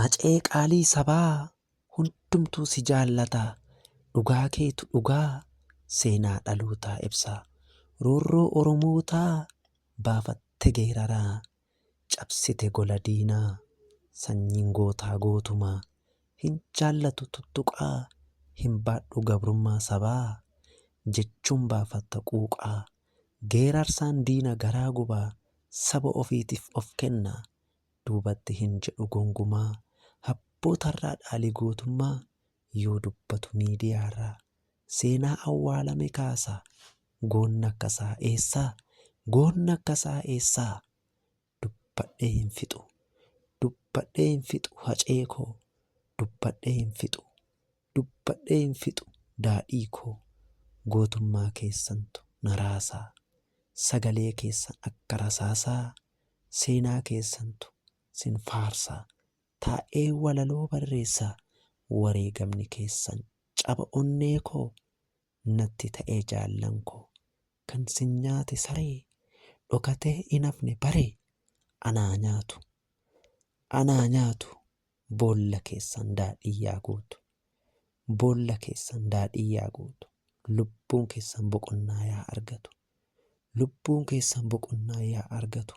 Hacee qaalii sabaa hundumtuu si jaallata. Dhugaa keetu dhugaa seenaa dhalootaa ibsa. Roorroo Oromootaa baafatte geeraraa. Cabsite gola diinaa sanyiin gootaa gootumaa. Hin jaallatu tuttuqaa hin baadhu gabrummaa sabaa. Jechuun baafatta quuqaa. Geerarsaan diina garaa gubaa. Saba ofiitiif of kenna. Duubatti hin jedhu gongumaa. Abbootarraa dhaalii gootummaa yoo dubbatu miidiyaarraa. Seenaa awwaalame kaasa. Goonni akkasaa eessaa? Goonni akkasaa eessaa? Dubbadhee hin fixu. Dubbadhee hin fixu hacee koo. Dubbadhee hin fixu. Dubbadhee hin fixu daadhii koo. Gootummaa keessantu na raasaa. Sagalee keessan akka rasaasaa. Seenaa keessantu sin faarsaa. Taa'ee walaloo barreessaa. Wareegamni keessan caba onnee koo. Natti ta'ee jaallan koo. Kan sin nyaate saree. Dhokatee hin hafne baree. Anaa nyaatu. Anaa nyaatu. Boolla keessan daadhii yaa guutu. Boolla keessan daadhii yaa guutu. Lubbuun keessan boqonnaa yaa argatu. Lubbuun keessan boqonnaa yaa argatu.